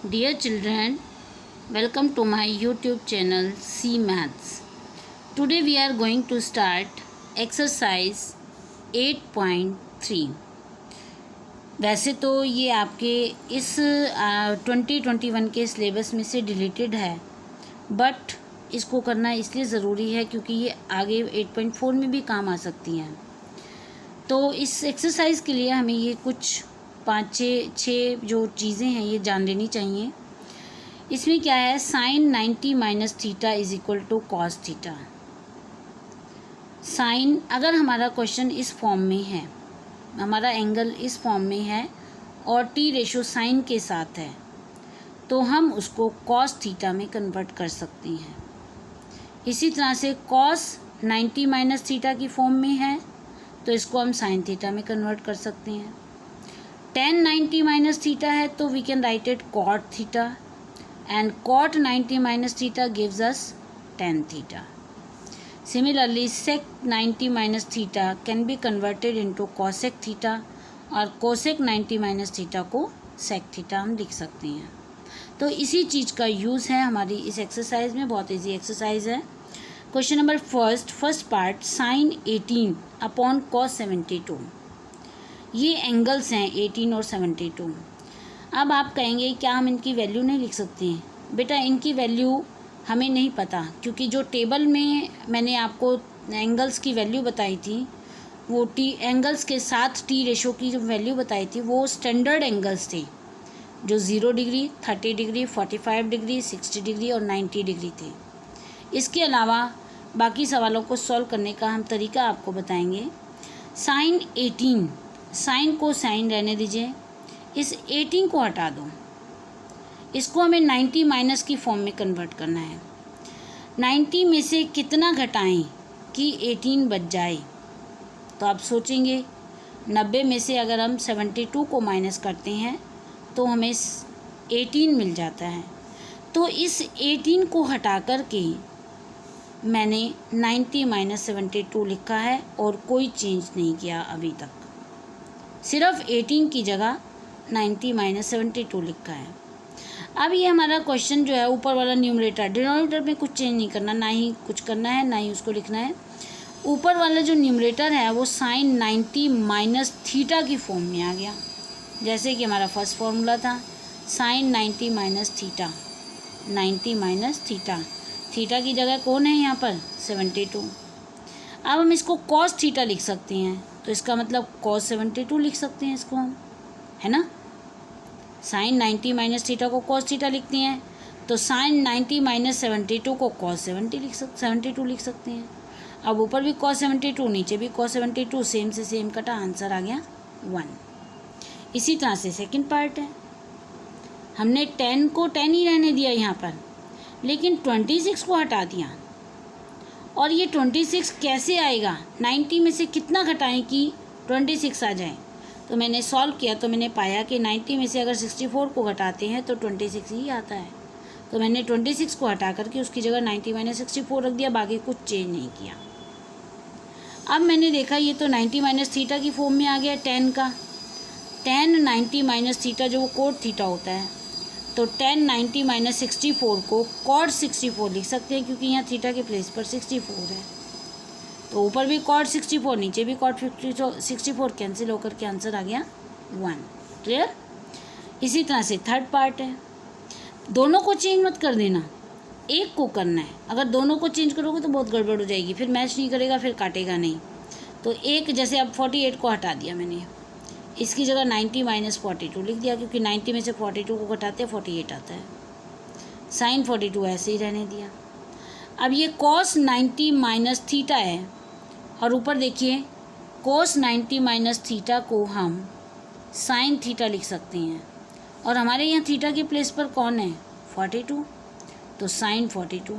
Dear children, welcome to my YouTube channel C Maths. Today we are going to start exercise 8.3. वैसे तो ये आपके इस 2021 के सिलेबस में से डिलीटेड है, बट इसको करना इसलिए ज़रूरी है क्योंकि ये आगे 8.4 में भी काम आ सकती हैं। तो इस एक्सरसाइज के लिए हमें ये कुछ 5-6 जो चीज़ें हैं ये जान लेनी चाहिए। इसमें क्या है, sine 90 minus theta is equal to cos theta. Sine, अगर हमारा क्वेश्चन इस फॉर्म में है, हमारा एंगल इस फॉर्म में है और टी रेशो साइन के साथ है, तो हम उसको कॉस थीटा में कन्वर्ट कर सकते हैं। इसी तरह से कॉस 90 माइनस थीटा की फॉर्म में है तो इसको हम साइन थीटा में कन्वर्ट कर सकते हैं। tan 90 माइनस थीटा है तो we can write it cot theta, and cot 90 minus theta gives us tan theta. Similarly sec 90 minus theta can be converted into cosec theta, और cosec 90 माइनस थीटा को sec theta हम लिख सकते हैं। तो इसी चीज़ का यूज़ है हमारी इस एक्सरसाइज में। बहुत ईजी एक्सरसाइज है। Question number first part, sine 18 upon cos 72। ये एंगल्स हैं 18 और 72। अब आप कहेंगे क्या हम इनकी वैल्यू नहीं लिख सकते हैं? बेटा इनकी वैल्यू हमें नहीं पता, क्योंकि जो टेबल में मैंने आपको एंगल्स की वैल्यू बताई थी, वो एंगल्स के साथ टी रेशो की जो वैल्यू बताई थी वो स्टैंडर्ड एंगल्स थे, जो 0 डिग्री, 30 डिग्री, 45 डिग्री, 60 डिग्री और 90 डिग्री थे। इसके अलावा बाकी सवालों को सॉल्व करने का हम तरीका आपको बताएंगे। साइन 18, साइन को साइन रहने दीजिए, इस 18 को हटा दो, इसको हमें 90 माइनस की फॉर्म में कन्वर्ट करना है। 90 में से कितना घटाएं कि 18 बच जाए? तो आप सोचेंगे 90 में से अगर हम 72 को माइनस करते हैं तो हमें 18 मिल जाता है। तो इस 18 को हटा कर के मैंने 90 माइनस 72 लिखा है और कोई चेंज नहीं किया अभी तक, सिर्फ 18 की जगह 90 माइनस 72 लिखा है। अब ये हमारा क्वेश्चन जो है, ऊपर वाला न्यूमरेटर, डिनोमिनेटर में कुछ चेंज नहीं करना, ना ही कुछ करना है, ना ही उसको लिखना है। ऊपर वाला जो न्यूमरेटर है वो साइन 90 माइनस थीटा की फॉर्म में आ गया, जैसे कि हमारा फर्स्ट फॉर्मूला था sine 90 minus theta. 90 minus theta, theta की जगह कौन है यहाँ पर? 72। अब हम इसको कॉस थीटा लिख सकते हैं, तो इसका मतलब कॉस 72 लिख सकते हैं इसको हम, है ना। साइन 90 माइनस थीटा को कॉस थीटा लिखते हैं, तो साइन 90 माइनस 72 को कॉस 72 लिख सकते हैं। अब ऊपर भी कॉस 72, नीचे भी कॉस 72, सेम से सेम कटा, आंसर आ गया 1। इसी तरह से सेकंड पार्ट है, हमने 10 को 10 ही रहने दिया यहाँ पर, लेकिन 26 को हटा दिया। और ये 26 कैसे आएगा? 90 में से कितना घटाएं कि 26 आ जाए? तो मैंने सॉल्व किया तो मैंने पाया कि 90 में से अगर 64 को घटाते हैं तो 26 ही आता है। तो मैंने 26 को हटा करके उसकी जगह 90 माइनस 64 रख दिया, बाकी कुछ चेंज नहीं किया। अब मैंने देखा ये तो 90 माइनस थीटा की फॉर्म में आ गया 10 का। tan 90 माइनस थीटा जो वो कोट थीटा होता है, तो tan 90 माइनस 64 को cot 64 लिख सकते हैं, क्योंकि यहाँ थीटा के प्लेस पर 64 है। तो ऊपर भी cot 64, नीचे भी cot 64 कैंसिल होकर के आंसर आ गया 1। क्लियर? इसी तरह से थर्ड पार्ट है, दोनों को चेंज मत कर देना, एक को करना है। अगर दोनों को चेंज करोगे तो बहुत गड़बड़ हो जाएगी, फिर मैच नहीं करेगा, फिर काटेगा नहीं। तो एक, जैसे अब 48 को हटा दिया मैंने, इसकी जगह 90 माइनस 42 लिख दिया, क्योंकि 90 में से 42 को घटाते हैं 48 आता है। साइन 42 ऐसे ही रहने दिया। अब ये cos 90 माइनस थीटा है, और ऊपर देखिए cos 90 माइनस थीटा को हम साइन थीटा लिख सकते हैं, और हमारे यहाँ थीटा के प्लेस पर कौन है? 42। तो साइन 42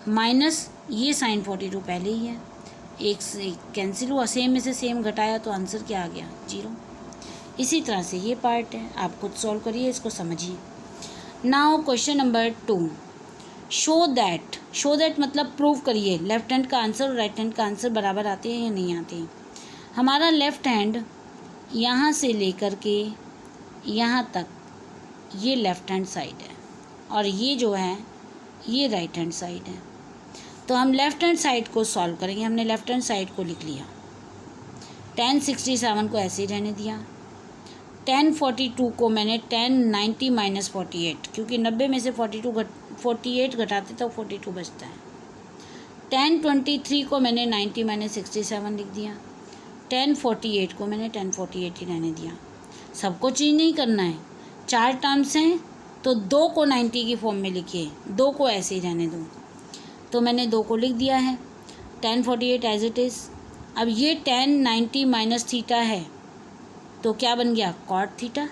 माइनस ये साइन 42 पहले ही है, एक से कैंसिल हुआ, सेम में से सेम घटाया तो आंसर क्या आ गया? 0। इसी तरह से ये पार्ट है, आप खुद सॉल्व करिए, इसको समझिए। Now question number 2, show that मतलब प्रूव करिए लेफ्ट हैंड का आंसर और राइट हैंड का आंसर बराबर आते हैं या नहीं आते। हमारा लेफ्ट हैंड यहाँ से लेकर के यहाँ तक ये लेफ़्ट हैंड साइड है और ये जो है ये राइट हैंड साइड है। तो हम लेफ़्ट हैंड साइड को सॉल्व करेंगे। हमने लेफ़्ट हैंड साइड को लिख लिया। 1067 को ऐसे ही रहने दिया। 1042 को मैंने 1090 माइनस 48, क्योंकि 90 में से 48 घटाते तो 42 बचता है। 1023 को मैंने 90 माइनस 67 लिख दिया। 1048 को मैंने 1048 ही रहने दिया। सबको चेंज नहीं करना है। 4 टर्म्स हैं तो 2 को 90 की फॉर्म में लिखिए, 2 को ऐसे ही रहने दो। तो मैंने 2 को लिख दिया है। 1048 एज इट इज़। अब ये 1090 माइनस थीटा है तो क्या बन गया, कॉट थीटा,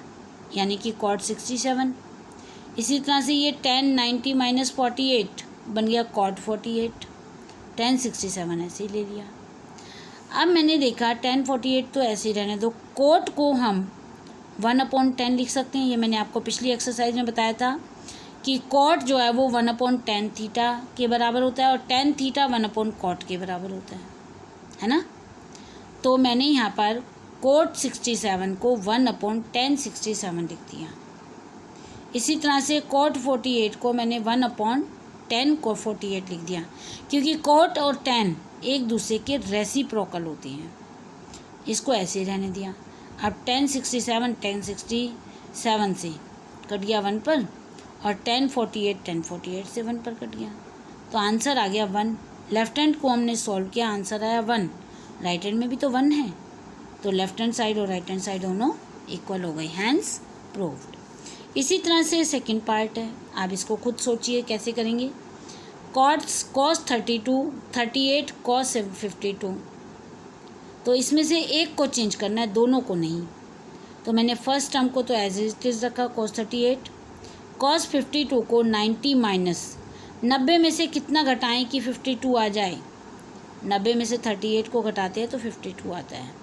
यानी कि कॉट 67। इसी तरह से ये 1090 माइनस 48 बन गया कॉट 48। 1067 ऐसे ही ले लिया। अब मैंने देखा 1048 तो ऐसे ही रहने दो, कोट को हम 1/10 लिख सकते हैं। ये मैंने आपको पिछली एक्सरसाइज में बताया था कि कॉट जो है वो 1/10 थीटा के बराबर होता है और 10 थीटा 1/कॉट के बराबर होता है ना। तो मैंने यहाँ पर कोट 67 को 1/10 67 लिख दिया। इसी तरह से कोट 48 को मैंने 1/10 को 48 लिख दिया, क्योंकि कोट और 10 एक दूसरे के रेसिप्रोकल होते हैं। इसको ऐसे ही रहने दिया। अब 1067 से कट गया 1 पर और 1048 से 1 पर कट गया। तो आंसर आ गया 1। लेफ्ट हैंड को हमने सॉल्व किया, आंसर आया 1। राइट हैंड में भी तो 1 है, तो लेफ्ट हैंड साइड और राइट हैंड साइड दोनों इक्वल हो गई। Hence proved. इसी तरह से सेकंड पार्ट है, आप इसको खुद सोचिए कैसे करेंगे। cos 38 cos 52, तो इसमें से एक को चेंज करना है, दोनों को नहीं। तो मैंने फर्स्ट टर्म को तो एज इट इज़ रखा cos 38। cos 52 को 90 माइनस 90 में से कितना घटाएं कि 52 आ जाए। 90 में से 38 को घटाते हैं तो 52 आता है।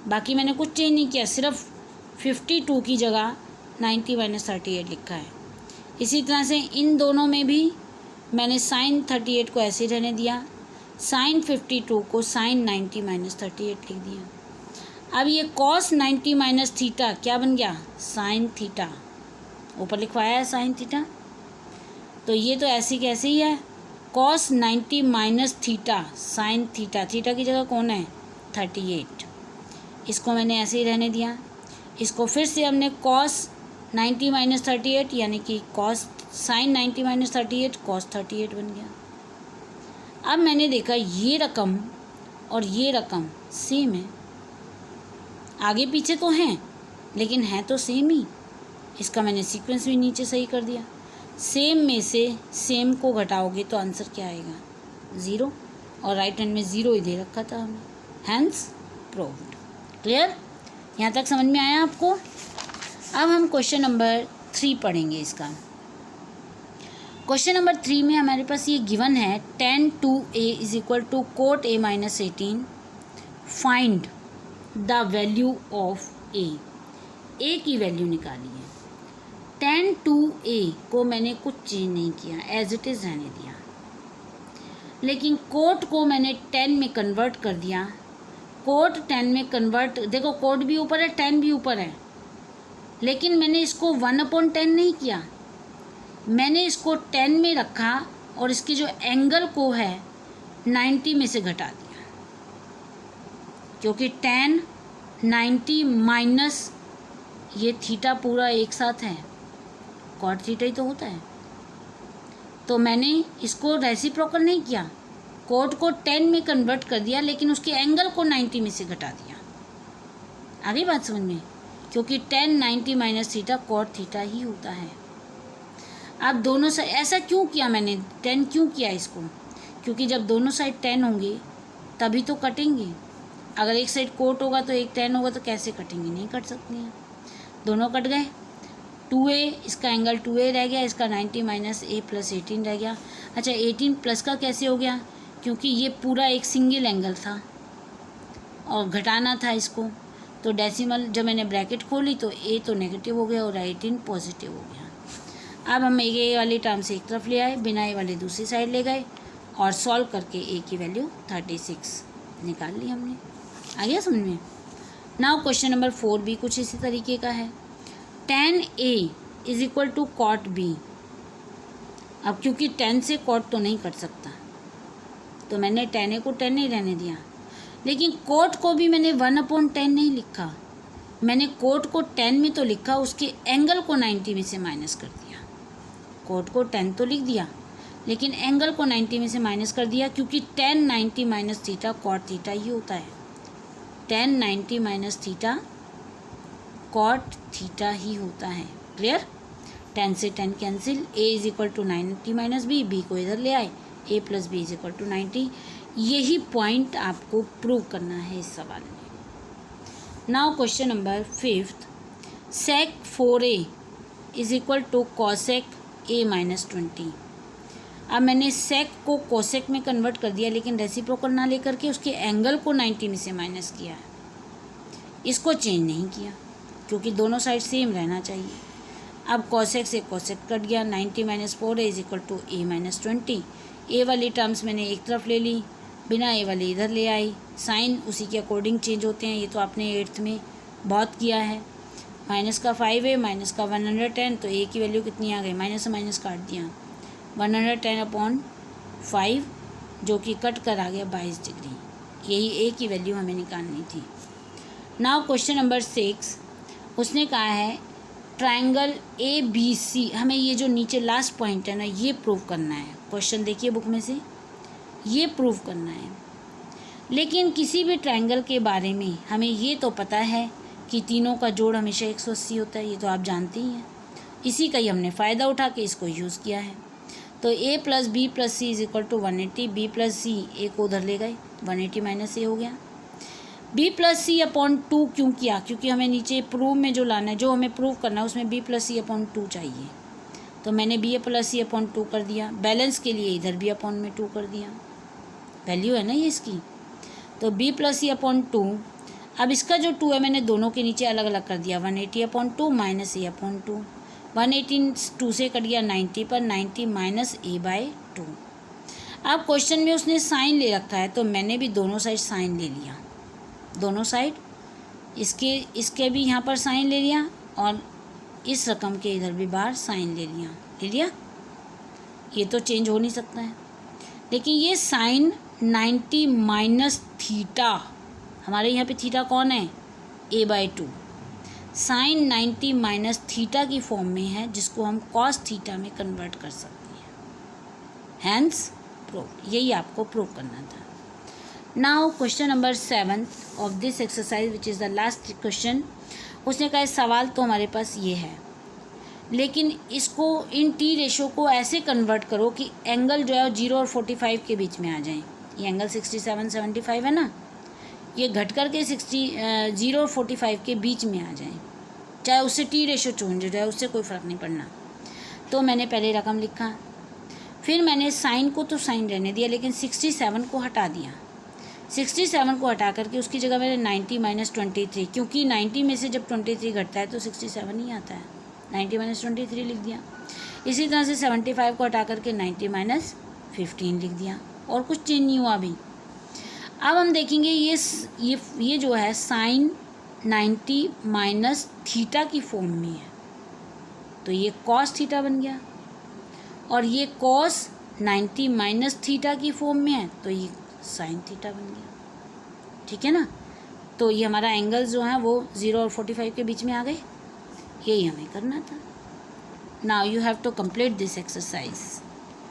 बाकी मैंने कुछ चेंज नहीं किया, सिर्फ 52 की जगह 90 माइनस 38 लिखा है। इसी तरह से इन दोनों में भी मैंने साइन 38 को ऐसे रहने दिया, साइन 52 को साइन 90 माइनस 38 लिख दिया। अब ये कॉस 90 माइनस थीटा क्या बन गया, साइन थीटा। ऊपर लिखवाया है साइन थीटा, तो ये तो ऐसे कैसे ही है, cos 90 minus theta sine theta. Theta की जगह कौन है, 38। इसको मैंने ऐसे ही रहने दिया। इसको फिर से हमने कॉस 90 माइनस 38 यानी कि कॉस साइन 90 माइनस 38 कॉस 38 बन गया। अब मैंने देखा ये रकम और ये रकम सेम है, आगे पीछे तो हैं लेकिन हैं तो सेम ही। इसका मैंने सीक्वेंस भी नीचे सही कर दिया। सेम में से सेम को घटाओगे तो आंसर क्या आएगा, 0, और राइट हैंड में 0 ही दे रखा था हमें। Hence proved. क्लियर, यहाँ तक समझ में आया आपको। अब हम क्वेश्चन नंबर 3 पढ़ेंगे इसका। क्वेश्चन नंबर 3 में हमारे पास ये गिवन है, tan 2a is equal to cot a minus 18, find the value of a की वैल्यू निकाली है। tan 2a को मैंने कुछ चेंज नहीं किया, एज इट इज़ रहने दिया, लेकिन कोट को मैंने 10 में कन्वर्ट कर दिया। कोट 10 में कन्वर्ट, देखो कोट भी ऊपर है 10 भी ऊपर है, लेकिन मैंने इसको 1/10 नहीं किया, मैंने इसको 10 में रखा और इसके जो एंगल को है 90 में से घटा दिया, क्योंकि 10 90 माइनस ये थीटा पूरा एक साथ है, कॉट थीटा ही तो होता है। तो मैंने इसको रेसिप्रोकल नहीं किया, कोट को 10 में कन्वर्ट कर दिया लेकिन उसके एंगल को 90 में से घटा दिया। आ गई बात समझ में, क्योंकि 10 90 माइनस थीटा कॉट थीटा ही होता है। अब दोनों साइड ऐसा क्यों किया मैंने, 10 क्यों किया इसको, क्योंकि जब दोनों साइड 10 होंगे तभी तो कटेंगे। अगर एक साइड कोट होगा तो एक 10 होगा तो कैसे कटेंगे, नहीं कट सकती हैं। दोनों कट गए। 2a, इसका एंगल 2a रह गया, इसका 90 माइनस a प्लस 18 रह गया। अच्छा 18 प्लस का कैसे हो गया, क्योंकि ये पूरा एक सिंगल एंगल था और घटाना था इसको, तो डेसिमल जब मैंने ब्रैकेट खोली तो a तो नेगेटिव हो गया और 18 पॉजिटिव हो गया। अब हम a वाली टर्म से एक तरफ ले आए, बिना a वाले दूसरी साइड ले गए और सॉल्व करके a की वैल्यू 36 निकाल ली हमने। आ गया समझ में। नाउ क्वेश्चन नंबर 4 भी कुछ इसी तरीके का है। tan a is equal to cot B. अब क्योंकि टेन से कॉट तो नहीं कट सकता, तो मैंने टेन ए को टेन ही रहने दिया, लेकिन कोट को भी मैंने 1/10 नहीं लिखा, मैंने कोट को 10 में तो लिखा, उसके एंगल को 90 में से माइनस कर दिया। कोट को 10 तो लिख दिया, लेकिन एंगल को 90 में से माइनस कर दिया, क्योंकि 10 90 माइनस थीटा कॉट थीटा ही होता है। 10 90 माइनस थीटा कॉट थीटा ही होता है। क्लियर? 10 से 10 cancel, a is equal to 90 minus b, b को इधर ले आए, a plus b is equal to 90। यही पॉइंट आपको प्रूव करना है इस सवाल में। Now question number 5, sec 4a is equal to cosec a minus 20। अब मैंने sec को cosec में कन्वर्ट कर दिया, लेकिन रेसिप्रोकल ना लेकर के उसके एंगल को 90 में से माइनस किया है। इसको चेंज नहीं किया, क्योंकि दोनों साइड सेम रहना चाहिए। अब cosec से cosec कट गया, 90 minus 4a is equal to a minus 20। a वाली टर्म्स मैंने एक तरफ ले ली, बिना ए वाले इधर ले आई। साइन उसी के अकॉर्डिंग चेंज होते हैं, ये तो आपने 8th में बहुत किया है। माइनस का 5a माइनस का 110, तो ए की वैल्यू कितनी आ गई, माइनस से माइनस काट दिया, 110/5, जो कि कट कर आ गया 22 डिग्री। यही ए की वैल्यू हमें निकालनी थी। नाउ क्वेश्चन नंबर 6, उसने कहा है ट्रायंगल ABC, हमें ये जो नीचे लास्ट पॉइंट है ना, ये प्रूव करना है। क्वेश्चन देखिए बुक में से, ये प्रूव करना है। लेकिन किसी भी ट्रायंगल के बारे में हमें ये तो पता है कि तीनों का जोड़ हमेशा 180 होता है, ये तो आप जानते ही हैं। इसी का ही हमने फ़ायदा उठा के इसको यूज़ किया है। तो a plus B plus C is equal to 180, B plus C A को उधर ले गए, 180 माइनस ए हो गया। b प्लस सी अपॉन 2 क्यों किया, क्योंकि हमें नीचे प्रूव में जो लाना है, जो हमें प्रूव करना है उसमें b प्लस सी अपॉन 2 चाहिए, तो मैंने b प्लस सी अपॉन 2 कर दिया। बैलेंस के लिए इधर b अपॉन में 2 कर दिया, वैल्यू है ना ये इसकी। तो b प्लस सी अपॉन 2, अब इसका जो 2 है मैंने दोनों के नीचे अलग अलग कर दिया, 180/2 माइनस a अपॉन 2, 180 2 से कट गया 90 पर, 90 माइनस a/2। अब क्वेश्चन में उसने साइन ले रखा है, तो मैंने भी दोनों साइड साइन ले लिया, दोनों साइड इसके भी यहाँ पर साइन ले लिया, और इस रकम के इधर भी बाहर साइन ले लिया। ये तो चेंज हो नहीं सकता है, लेकिन ये साइन 90 माइनस थीटा, हमारे यहाँ पे थीटा कौन है, a/2, साइन 90 माइनस थीटा की फॉर्म में है, जिसको हम कॉस थीटा में कन्वर्ट कर सकते हैं। हैंस प्रूव, यही आपको प्रूव करना था। Now question number 7 of this exercise which is the last question. उसने कहा सवाल तो हमारे पास ये है, लेकिन इसको इन टी रेशो को ऐसे कन्वर्ट करो कि एंगल जो है 0 और 45 के बीच में आ जाए। ये एंगल 67 75 है ना, ये घट कर के 0 और 45 के बीच में आ जाए, चाहे उससे टी रेशो चेंज हो जाए, उससे कोई फ़र्क नहीं पड़ना। तो मैंने पहले रकम लिखा, फिर मैंने साइन को तो साइन रहने दिया, लेकिन 67 को हटा दिया। 67 को हटा करके उसकी जगह मैंने 90 माइनस 23, क्योंकि 90 में से जब 23 घटता है तो 67 ही आता है, 90 माइनस 23 लिख दिया। इसी तरह से 75 को हटा करके 90 माइनस 15 लिख दिया, और कुछ चेंज नहीं हुआ अभी। अब हम देखेंगे ये जो है साइन 90 माइनस थीटा की फॉर्म में है, तो ये कॉस थीटा बन गया, और ये कॉस 90 माइनस थीटा की फॉर्म में है, तो ये साइन थीटा बन गया। ठीक है ना, तो ये हमारा एंगल जो है वो 0 और 45 के बीच में आ गए, यही हमें करना था। Now you have to complete this exercise.